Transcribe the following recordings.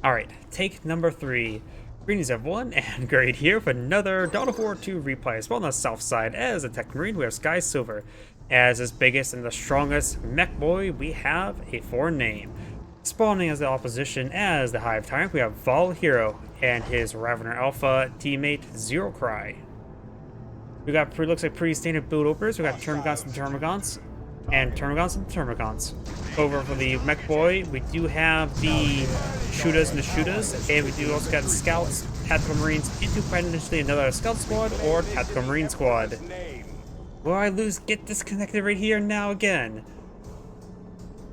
Alright, take number 3. Greetings everyone, and Great here with another Dawn of War 2 replay. As well on the south side, as a Tech Marine, we have SkySilver. As his biggest and the strongest mech boy, we have a foreign name. Spawning as the opposition as the Hive Tyrant, we have Vol Hero and his Ravener Alpha teammate Zero Cry. We got looks like pretty standard build openers. We got Termagants and Termagants. And Termagants and Termagants. Over for the mech boy, we do have the shooters and the shooters, and we do also got scouts, tactical marines, into potentially another scout squad or tactical marine squad. Will I get disconnected right here now again?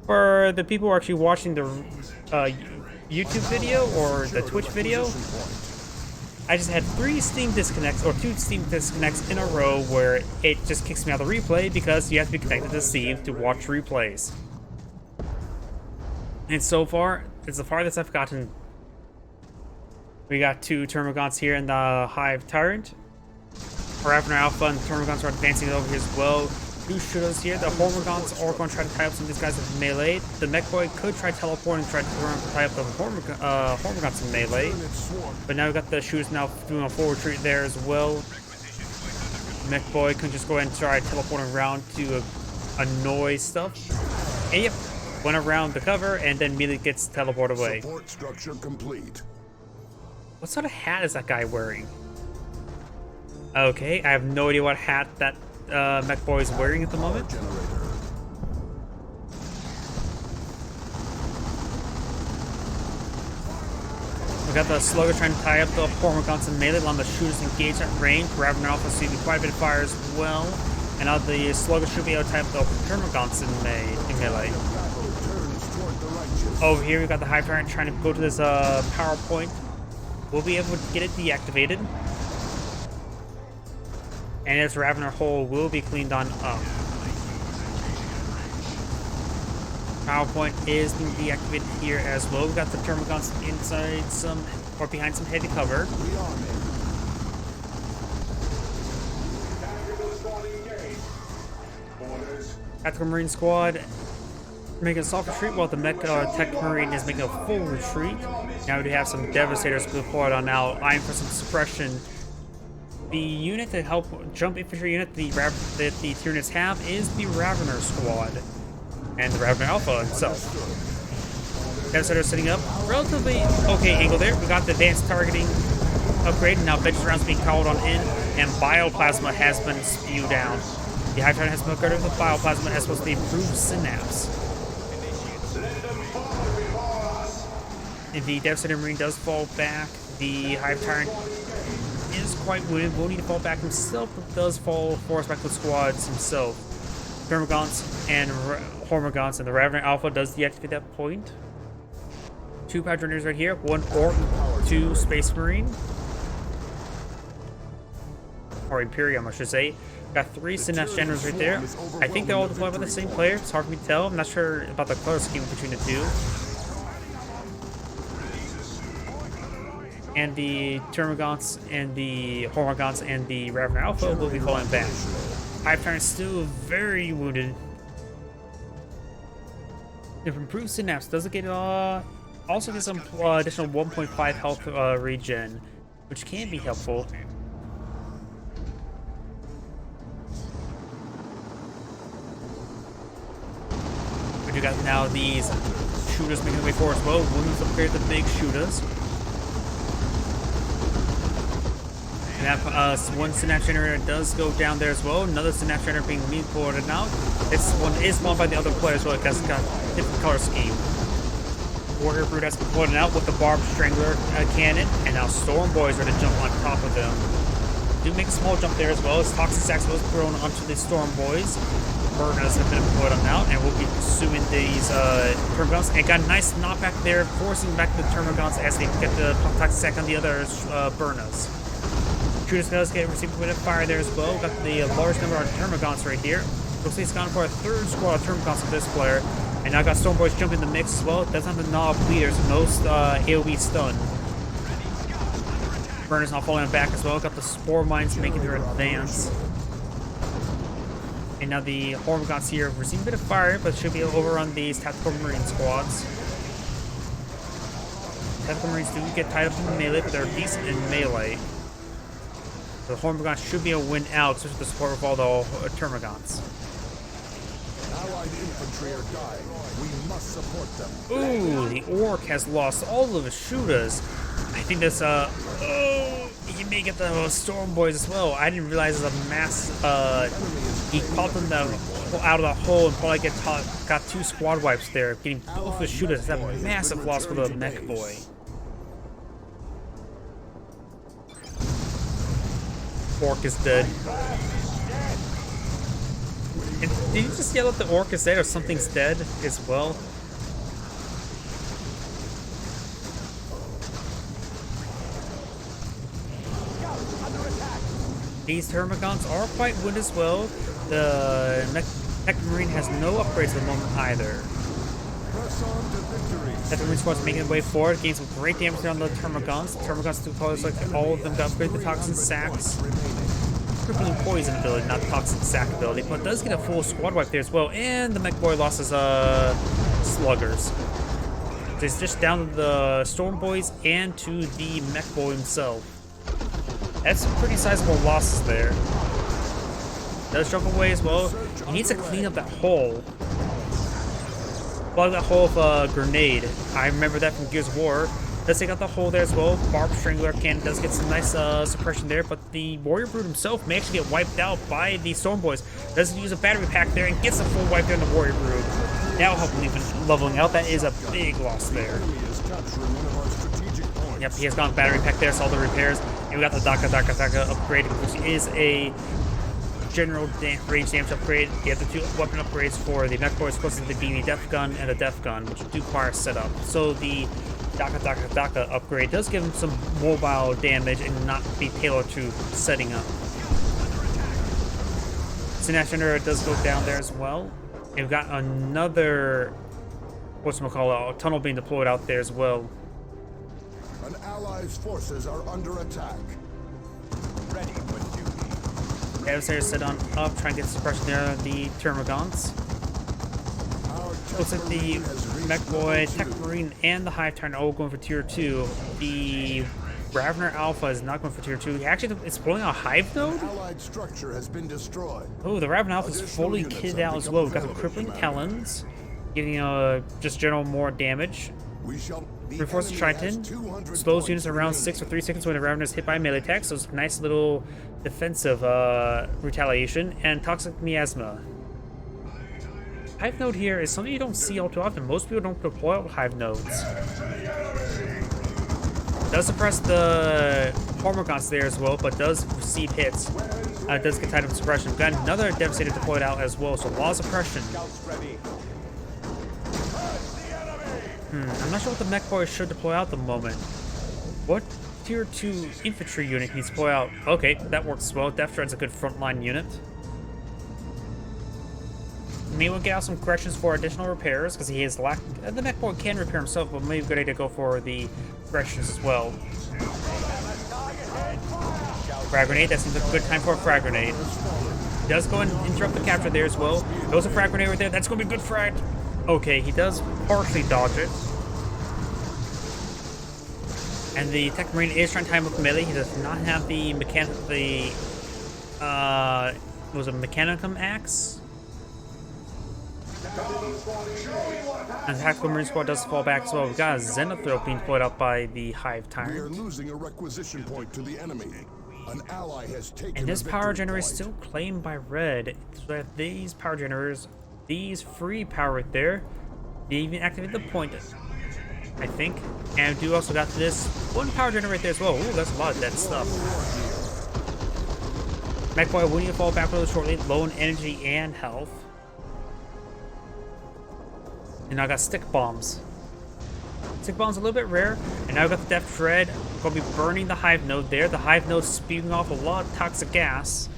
For the people who are actually watching the YouTube video or the Twitch video, I just had 3 Steam disconnects, or 2 Steam disconnects in a row where it just kicks me out of the replay because you have to be connected to Steam to watch replays. And so far, it's the farthest I've gotten. We got 2 Termagants here in the Hive Tyrant. Ravener Alpha and the Termagants are advancing over here as well. 2 shooters here. The Hormagants are going to try to tie up some of these guys with melee. The mech boy could try teleporting and try to tie up the Hormagants in melee. But now we've got the shooters now doing a full retreat there as well. Mech boy can just go ahead and try teleporting around to annoy stuff. And yep, went around the cover and then immediately gets teleported away. Support structure complete. What sort of hat is that guy wearing? Okay, I have no idea what hat that mech boy is wearing at the moment. We got the slugger trying to tie up the Hormagants in melee, while the shooters engaged at range. Ravener Alpha receiving quite a bit of fire as well. And now the slugger should be able to tie up the Termagants in melee. Over here we got the Hive Tyrant trying to go to this power point. We'll be able to get it deactivated. And its Ravener hole will be cleaned on up. PowerPoint is being deactivated here as well. We've got the Termagants inside or behind some heavy cover. Tactical Marine Squad making a soft retreat while the Tech Marine is making a full retreat. Now we do have some Devastators deployed on now, eyeing for some suppression. The unit to help jump infantry unit that the Tyranids have is the Ravener Squad. And the Ravener Alpha itself. Devastator setting up relatively okay angle there. We got the advanced targeting upgrade, and now vengeance rounds being called on in, and bioplasma has been spewed down. The Hive Tyrant has been upgraded with bioplasma as well as the improved synapse. If the Devastator Marine does fall back, the Hive Tyrant is quite wounded, will need to fall back himself, but does force back to the squads himself. Termagants and Hormagants and the Ravener Alpha does deactivate that point. 2 Power Generators right here, 1 Orc, 2 Space Marine. Or Imperium, I should say. Got 3 Synapse Generators right there. I think they're all deployed by the same player. It's hard for me to tell. I'm not sure about the color scheme between the 2. And the Termagants and the Hormagants and the Ravener Alpha will be falling back. Hive Tyrant is still very wounded. If improved synapse does get also get some additional 1.5 health regen, which can be helpful. But you got now these shooters making their way forward as well. Wounds upgrade the big shooters. We have 1 Synapse Generator does go down there as well. Another Synapse Generator being forwarded out. This one is spawned by the other player as well because it's got a different color scheme. Warrior Brute has been floated out with the Barbed Strangler cannon, and now Storm Boys are to jump on top of them. Do make a small jump there as well as Toxic Sacks was thrown onto the Storm Boys. Burners have been deployed on now, and we'll be pursuing these Termagants. And got a nice knockback there, forcing back the Termagants as they get the Toxic Sack on the other Burners. Shooters does get received a bit of fire there as well. Got the large number of Termagants right here. Looks like he's gone for a 3rd squad of Termagants with this player. And now got Storm Boys jumping in the mix as well. Doesn't have the knob leaders, no AoE stun. Burner's not falling back as well. Got the Spore Mines making their advance. And now the Hormagants here receiving a bit of fire, but should be able to overrun these tactical marine squads. Tactical Marines do get tied up in melee, but they're decent in melee. The Hormigons should be a win out, especially with the support of all the Termagants. Allied infantry are dying. We must support them. Ooh, the Orc has lost all of his shooters. I think this, oh, he may get the Storm Boys as well. I didn't realize there's a mass, he caught them out of the hole and probably got 2 squad wipes there, getting both the shooters. That's a massive loss for the Mech Boy. Orc is dead. And did you just yell that the Orc is dead or something's dead as well? These Termagants are quite good as well. The Mech Marine has no upgrades at the moment either. Mech Marine squad's making their way forward, getting some great damage on the Termagants. The Termagants do cause like all of them to upgrade the Toxin Sacks. Crippling Poison ability, not Toxic Sack ability, but it does get a full squad wipe there as well. And the Mech Boy lost his Sluggers. So he's just down to the Storm Boys and to the Mech Boy himself. That's some pretty sizable losses there. Does jump away as well. He needs to clean up that hole. Plug that hole with a grenade. I remember that from Gears of War. Does take out the hole there as well. Barbed Strangler Cannon does get some nice suppression there, but the Warrior Brood himself may actually get wiped out by the Storm Boys. Does use a battery pack there and gets a full wipe there on the Warrior Brood. That'll help him even leveling out. That is a big loss there. Yep, he has gone battery pack there, saw the repairs. And we got the Daka upgrade, which is a general range damage upgrade. The other 2 weapon upgrades for the Mech Boy is supposed to be the BB Death Gun and a Death Gun, which do require setup. So the Daka upgrade does give him some mobile damage and not be tailored to setting up. Synapse Generator does go down there as well. And we've got another, a tunnel being deployed out there as well. An ally's forces are under attack. Ready for duty. Adversaries set on up, trying to get suppression there on the Termagants. Looks like the Mech Boy, Tech Marine, and the Hive Tyrant are all going for tier 2. The Ravener Alpha is not going for tier 2. Actually, it's blowing a Hive node? Allied structure has been destroyed. Oh, the Ravener Alpha is fully kitted out as well. We've got the Crippling Talons, giving just general more damage. Reinforced Triton slows units around 6 or 3 seconds when the Ravener is hit by melee attack, so it's a nice little defensive retaliation. And Toxic Miasma. Hive node here is something you don't see all too often. Most people don't deploy out Hive nodes. Does suppress the Hormigons there as well, but does receive hits. Does get tied up with suppression. We've got another Devastator deployed out as well, so a lot of suppression. I'm not sure what the Mech Boy should deploy out at the moment. What tier 2 infantry unit needs to deploy out? Okay, that works as well. Death Dread's a good frontline unit. Maybe we'll get out some corrections for additional repairs, because he is the Mech Boy can repair himself, but maybe a good idea to go for the corrections as well. Frag Grenade, that seems like a good time for a Frag Grenade. He does go and interrupt the capture there as well. Goes a Frag Grenade right there, that's going to be a good frag. Okay, he does partially dodge it. And the Tech Marine is trying to time up melee. He does not have the Mechanicum Axe? And the Tactical Marine Squad does fall back as well. We've got a Zenithrope being deployed out by the Hive Tyrant. We are losing a requisition point to the enemy. An ally has taken and this the power victory generator is point. still claimed by Red. So we have these power generators, these free power right there. They even activate the point, I think. And we do also got this one power generator right there as well. Ooh, that's a lot of dead stuff. Mech Boy will need to fall back really shortly, low in energy and health. And now I got Stick Bombs. Stick Bombs a little bit rare. And now I've got the Death Dread. Going to be burning the Hive node there. The Hive node spewing off a lot of toxic gas.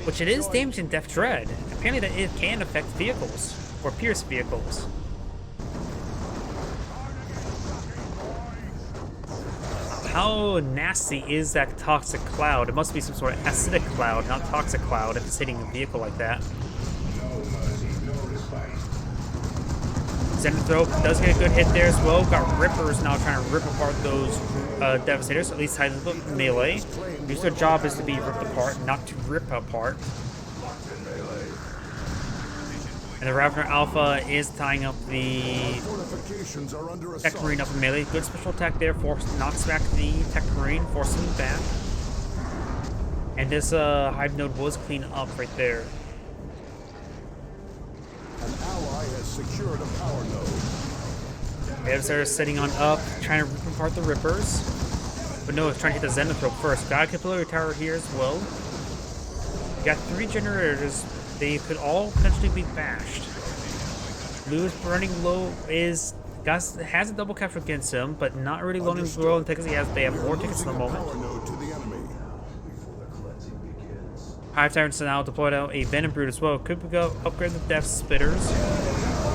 Which it is damaging Death Dread. Apparently that it can affect vehicles. Or pierce vehicles. How nasty is that toxic cloud? It must be some sort of acidic cloud, not toxic cloud, if it's hitting a vehicle like that. Zenithrope does get a good hit there as well. Got Rippers now trying to rip apart those Devastators, at least Titan's melee. Their job is to be ripped apart, not to rip apart. And the Ravener Alpha is tying up the Tech Marine up in melee. Good special attack there, knocks back the Tech Marine, forcing him back. And this Hive node was cleaned up right there. An ally has secured a power node. The Devastator is sitting on up, trying to rip apart the Rippers. But no, it's trying to hit the Zenithrope first. Got a Capillary Tower here as well. Got 3 generators. They could all potentially be bashed. Blue is running low, has a double capture against him, but not really loaning well in tickets. They have more tickets in the moment. Hive Tyrants now deployed out a Venom Brood as well. Could go upgrade the Death Spitters.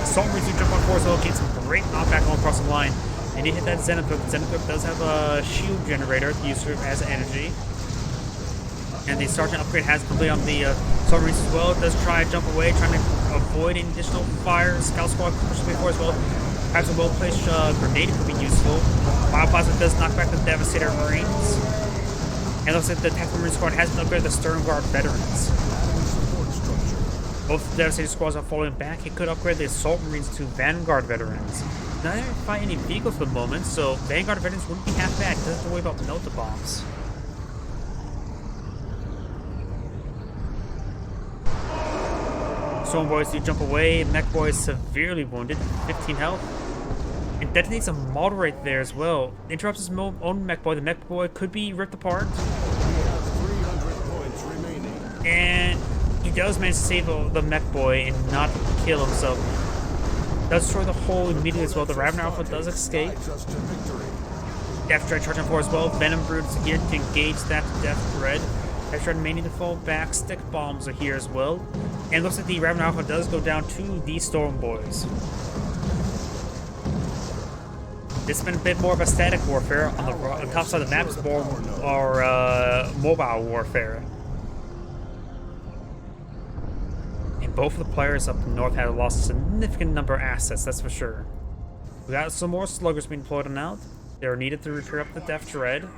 Assault Marines do jump on 4 as well, get some great knockback all across the line. And he hit that Zenithrope. Zenithrope does have a shield generator used as energy. And the Sergeant upgrade has completed on the Assault Marines as well. It does try to jump away, trying to avoid any additional fire. Scout Squad pushes before as well. Perhaps a well-placed grenade could be useful. Bioplasma does knock back the Devastator Marines. And looks like the Tactical Marine Squad has been upgraded the Stern Guard Veterans. Both the Devastator Squads are falling back. It could upgrade the Assault Marines to Vanguard Veterans. Now they don't fight any vehicles at the moment, so Vanguard Veterans wouldn't be half bad. Doesn't have to worry about melta bombs. Storm Boys do jump away. Mech Boy is severely wounded, 15 health. And detonates a model right there as well. Interrupts his own Mech Boy. The Mech Boy could be ripped apart. And he does manage to save the Mech Boy and not kill himself. Does destroy the hole immediately as well. The Ravener Alpha does escape. Death Dread charging for as well. Venom Brood is here to engage that Death Dread. Death Dread may need to fall back. Stick bombs are here as well. And it looks like the Ravener Alpha does go down to the Storm Boys. This has been a bit more of a static warfare. On the top side of the map is more mobile warfare. And both of the players up north have lost a significant number of assets, that's for sure. We got some more sluggers being deployed on out. They are needed to repair up the Death Dread.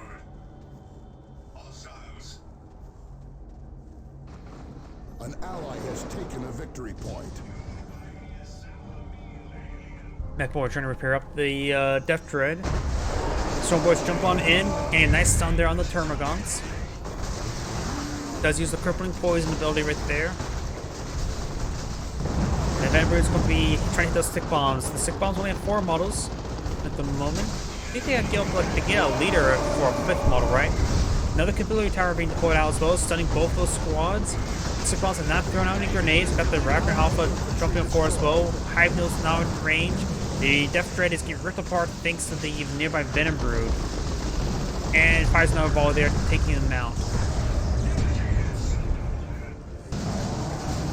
An ally has taken a victory point. Mech Boy trying to repair up the Death Dread. Storm Boys jump on in, and a nice stun there on the Termagants. Does use the crippling poison ability right there. And Venom Brood's going to be trying to hit those stick bombs. The stick bombs only have 4 models at the moment. I think they have to get a leader for a 5th model, right? Another Capillary Tower being deployed out as well, stunning both those squads. Stick bombs have not thrown out any grenades. We've got the Ravener Alpha jumping up for as well. Hive Node's now in range. The Death Dread is getting ripped apart thanks to the nearby Venom Brood. And fires another ball there, taking them out.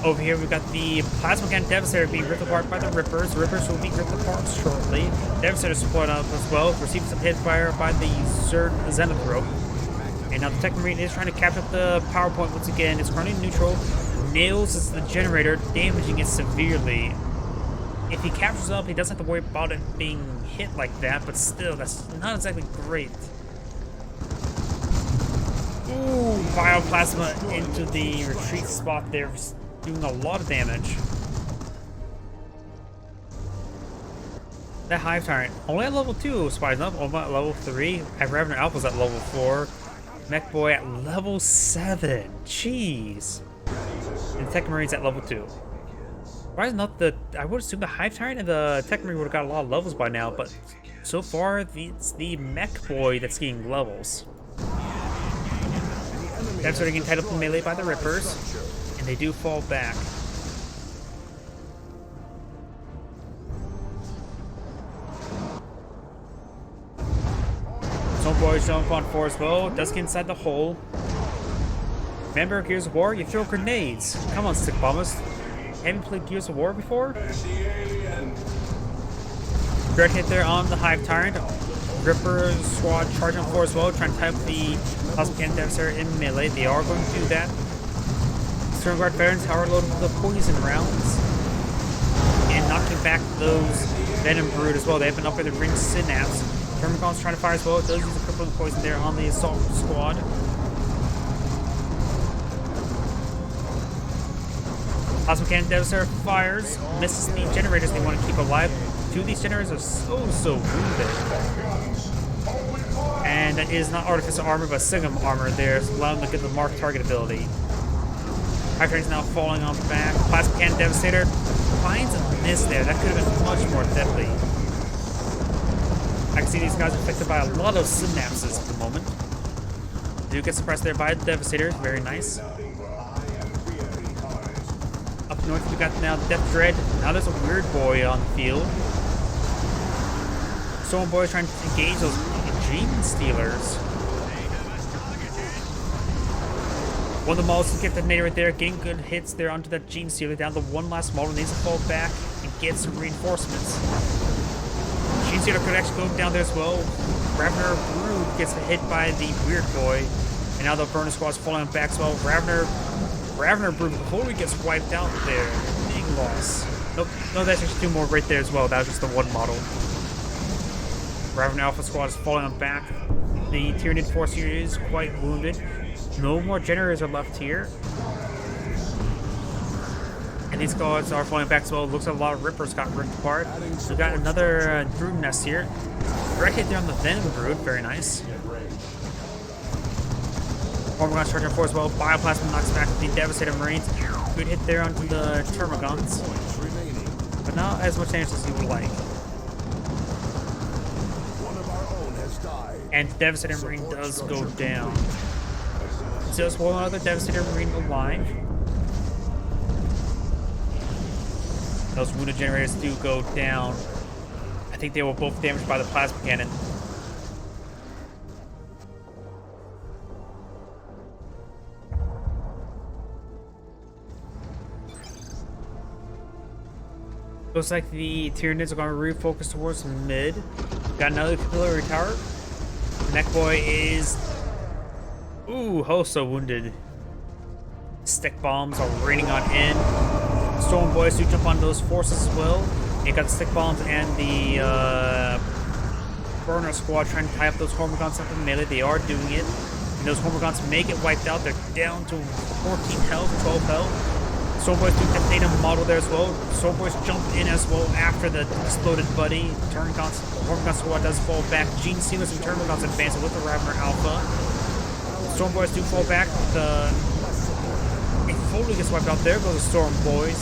Over here, we've got the Plasma Cannon Devastator being ripped apart by the Rippers. Rippers will be ripped apart shortly. Devastator support up as well, receiving some hit fire by the Zenithrope. And now the Tech Marine is trying to capture the power point once again. It's currently neutral. Nails is the generator, damaging it severely. If he captures up, he doesn't have to worry about it being hit like that, but still, that's not exactly great. Ooh, Bioplasma into the retreat spot there, doing a lot of damage. That Hive Tyrant, only at level 2, surprising enough, only at level 3. Ravener Alpha's at level 4. Mech Boy at level 7. Jeez. And the Tech Marine's at level 2. Surprising enough, I would assume the Hive Tyrant and the Tech Marine would have got a lot of levels by now, but so far, it's the Mech Boy that's getting levels. That's sort of getting tied up in melee by the Rippers, and they do fall back. Some boys jump on 4 as well. Does get inside the hole. Remember Gears of War? You throw grenades. Come on, stick bombers. Haven't played Gears of War before? Great hit there on the Hive Tyrant. Ripper squad charging on 4 as well, trying to type the Plasma Cannon Devastator in melee. They are going to do that. Stern Guard Veterans are loaded with the poison rounds and knocking back those Venom Brood as well. They have been upgraded Ring Synapse. Termicon's trying to fire as well. It does use a crippling poison there on the assault squad. Plasma Cannon Devastator fires, misses the generators they want to keep alive. Two of these generators are so wounded. And that is not Artificer Armor, but Sigma Armor there, allowing them to get the Mark Target ability. Hydrant's now falling on back. Plasma Cannon Devastator finds a miss there. That could have been much more deadly. I can see these guys affected by a lot of synapses at the moment. Do get suppressed there by the Devastator. Very nice. Up north, we got now Death Dread. Now there's a Weird Boy on the field. Storm Boy is trying to engage those Gene Stealers. One of the models can get detonated right there, getting good hits there onto that Gene Stealer. Down to one last model, needs to fall back and get some reinforcements. Gene Stealer could actually go down there as well. Ravener Brood gets hit by the Weird Boy, and now the Burner Squad is falling back as well. Ravener Brood fully gets wiped out there. Big loss. Nope, no, that's actually two more right there as well. That was just the one model. Ravener Alpha Squad is falling on back. The Tyranid Force here is quite wounded. No more generators are left here. And these squads are falling back as well. Looks like a lot of Rippers got ripped apart. We got another Brood nest here. Direct hit there on the Venom Brood. Very nice. Hormigons charging force as well. Bioplasma knocks back the Devastator Marines. Good hit there onto the Termagants. But not as much damage as you would like. And the Devastator Marine does go down. So there's one other Devastator Marine alive. Those wounded generators do go down. I think they were both damaged by the plasma cannon. Looks like the Tyranids are going to refocus towards mid. Got another capillary tower. Neck Boy is... ooh, so wounded. Stick bombs are raining on in. Storm Boys do jump on those forces as well. You got the stick bombs and the Burner Squad trying to tie up those Hormigons up in melee. They are doing it. And those Hormigons may get wiped out. They're down to 14 health, 12 health. Storm Boys do detonate a model there as well. Storm Boys jump in as well after the exploded buddy. Hormigons Squad does fall back. Gene Stealers and Termagants advance with the Ravener Alpha. Storm Boys do fall back. It fully gets wiped out. There goes the Storm Boys.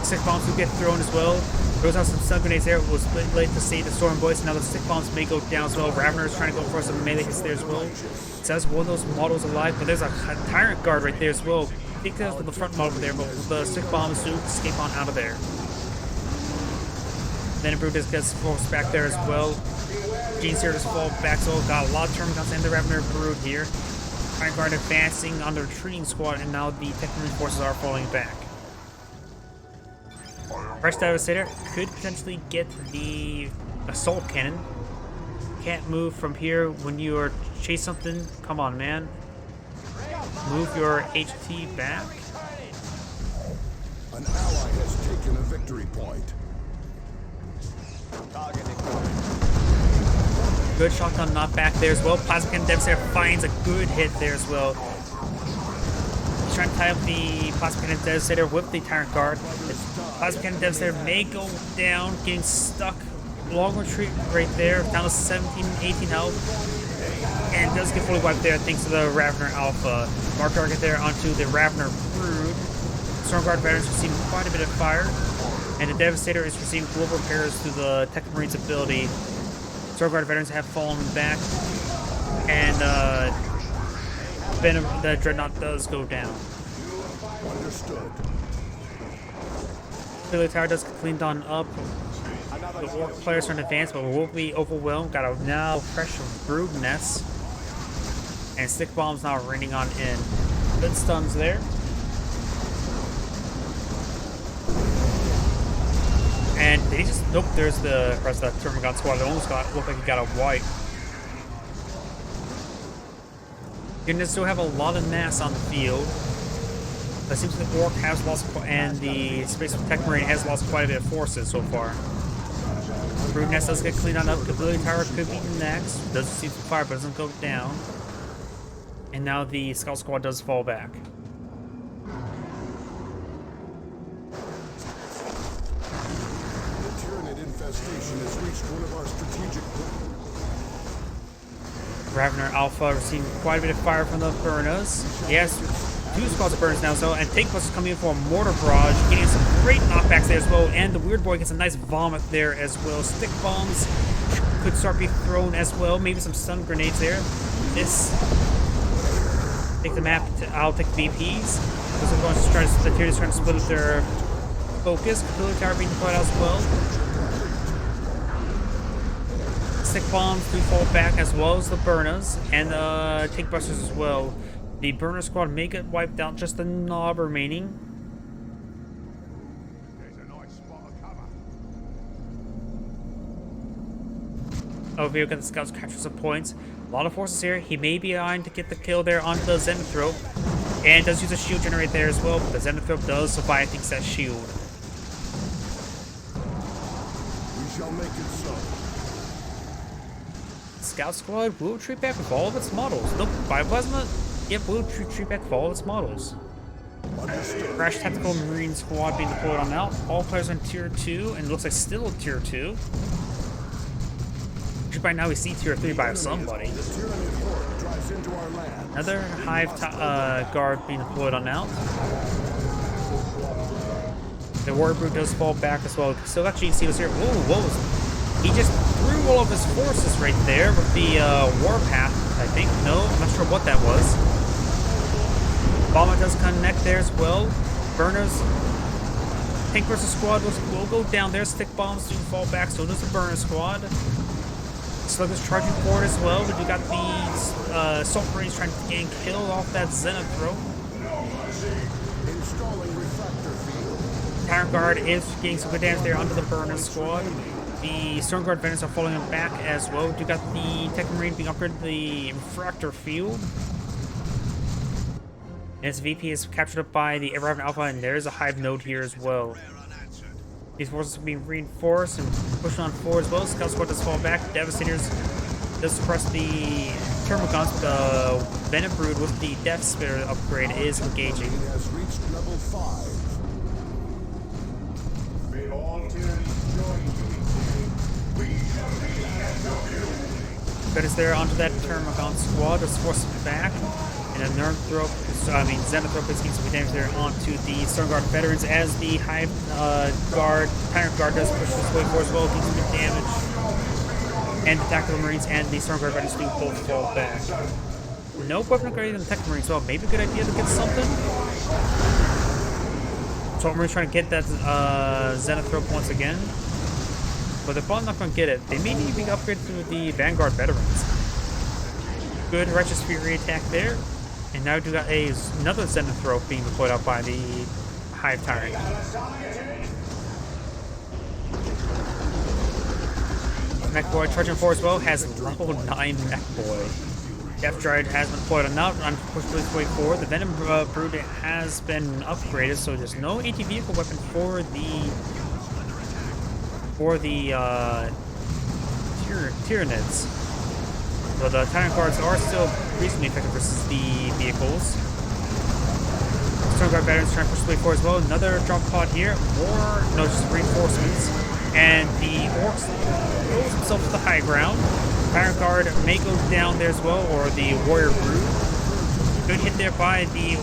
Stick bombs do get thrown as well. Throws out some stun grenades there. It was late to see the Storm Boys. Now the stick bombs may go down as well. Ravener is trying to go for some melee hits there as well. It says one of those models alive, but there's a Tyrant Guard right there as well. I think that was the front model there, but the stick bombs do escape on out of there. Then Brood just gets forced back there as well. Gene Stealer just fall back, so got a lot of Termagants and the Ravener Brood here. Tyrant Guard advancing on the retreating squad, and now the Techmarine forces are falling back. Fresh Devastator could potentially get the assault cannon. Can't move from here when you are chase something. Come on, man. Move your HT back. An ally has taken a victory point. Good shotgun knockback there as well. Plasma Cannon Devastator finds a good hit there as well. He's trying to tie up the Plasma Cannon Devastator with the Tyrant Guard. The Plasma Cannon Devastator may go down, getting stuck. Long retreat right there, down to 17, 18 health. And does get fully wiped there thanks to the Ravener Alpha. Mark target there onto the Ravener Brood. Stormguard veterans receiving quite a bit of fire. And the Devastator is receiving global repairs through the Tech Marine's ability. Stormguard veterans have fallen back. And the Dreadnought does go down. Understood. The tower does get cleaned on up. The Orc players are in advance, but we won't be overwhelmed. Got a now fresh Brood nest. And stick bombs now raining on in. Good stuns there. And they just nope. There's the rest of that Termagon squad. It almost looked like he got a wipe. You're gonna still have a lot of mass on the field. It seems like the Orc has lost, and the Space Tech Marine has lost quite a bit of forces so far. Brood Nest does get cleaned on up. Capability Tower could be next. Does receive some fire, but doesn't go down. And now the Scout Squad does fall back. The Tyranid infestation has reached one of our strategic points. Ravener Alpha receiving quite a bit of fire from the Burners. He has 2 squads of Burners now, so, and Tank Plus is coming in for a Mortar Barrage, getting some great knockbacks there as well, and the Weird Boy gets a nice vomit there as well. Stick Bombs could start being thrown as well, maybe some stun grenades there. This, take the map, I'll take the VPs. Those are going to try to, the tier is trying to split up their focus. Capability Tower being deployed out as well. Stick Bombs do fall back as well as the Burners and Tank Busters as well. The Burner Squad may get wiped out, just the Knob remaining. There's a nice spot of cover. Over here, the Scouts capture some points. A lot of forces here. He may be eyeing to get the kill there onto the Zenithrope. And does use a shield generator there as well, but the Zenithrope does survive, thanks to that shield. We shall make it so. Scout Squad will retreat back with all of its models. Nope, Bioplasma, it will retreat back with all of its models. Understood. Crash Tactical Marine Squad being deployed on out. All players on Tier 2, and it looks like still Tier 2. Actually, by now we see Tier 3 by somebody. The Tyranid horde drives into our land. Another Hive Guard being deployed on out. The Warrior Brute does fall back as well. So actually, see what's here. Whoa, what was it? He just threw all of his forces right there with the Warpath, I think. No, I'm not sure what that was. Bomber does connect there as well. Burners. Tank versus Squad will go down there. Stick Bombs do fall back, so does the Burner Squad. Slugger's charging forward as well, but you got these Assault Marines trying to gain kill off that Zenithrope. Installing refractor field. Tyrant Guard is getting some good damage there onto the Burner Squad. The Storm Guard Vendors are falling back as well. You got the Tech Marine being upgraded to the Refractor Field. And VP is captured up by the Raven Alpha, and there's a Hive node here as well. These forces are being reinforced and pushed on forward as well. Scout Squad does fall back. Devastators does suppress the Thermogons. The Venom Brood with the Death Spirit upgrade is engaging. It has reached level 5. May all tyrannies join you. We shall be as of you. But is there onto that Thermogon squad? Does force it back. And a Zenithrope is getting some damage there onto the Storm Guard veterans as the Hive Tyrant Guard does push this way forward as well, getting some good damage. And the Tactical Marines and the Storm Guard veterans do both fall back. No weapon upgrade in the Tactical Marines, well, maybe a good idea to get something. Assault Marines trying to get that Zenithrope once again. But they're probably not going to get it. They may need to be upgraded to the Vanguard veterans. Good Righteous Fury attack there. And now we got another Zenithrope being deployed out by the Hive Tyrant. Mech Boy charging forward as well has level 9 Mech Boy. Death Drive has been deployed on out on push its way forward. The Venom Brood has been upgraded, so there's no anti-vehicle weapon for the Tyranids. So the Tyrant Guards are still reasonably effective versus the vehicles. Storm Guard veterans trying to push the way forward as well. Another drop pod here. Just reinforcements. And the Orcs throws himself to the high ground. Tyrant Guard may go down there as well, or the Warrior Brood. Good hit there by the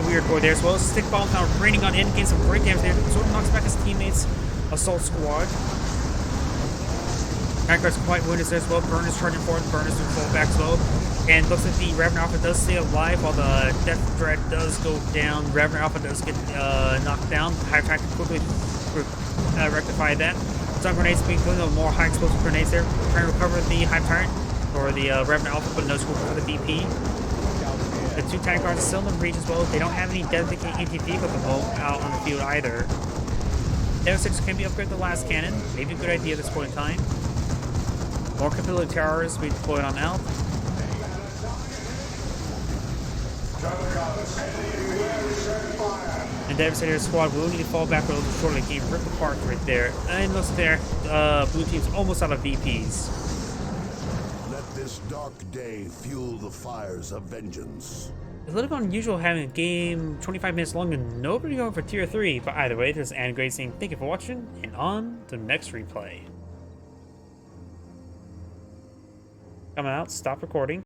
Weird Boy there as well. Stick Bombs now raining on in, getting some great damage there. Sort of knocks back his teammates' Assault Squad. Tyrant Guard's quite wounded there as well. Burners charging forward. Burners do fall back as well. And looks like the Ravener Alpha does stay alive while the Death Dread does go down. Ravener Alpha does get knocked down. Hive Tyrant can quickly rectify that. Stun grenades being put on more high explosive grenades there. Trying to recover the Hive Tyrant or the Ravener Alpha, but no scope for the VP. The 2 Tyrant Guards are still in the breach as well. They don't have any dedicated anti-vehicle at the moment out on the field either. Devastators can be upgraded to the last cannon. Maybe a good idea at this point in time. More capability towers being deployed on out. And Devastator squad will need to fall back a little shortly. Game ripped apart right there. And looks there, blue team's almost out of VPs. Let this dark day fuel the fires of vengeance. It's a little bit unusual having a game 25 minutes long and nobody going for tier 3, but either way, this is Anne saying thank you for watching, and on to the next replay. Coming out, stop recording.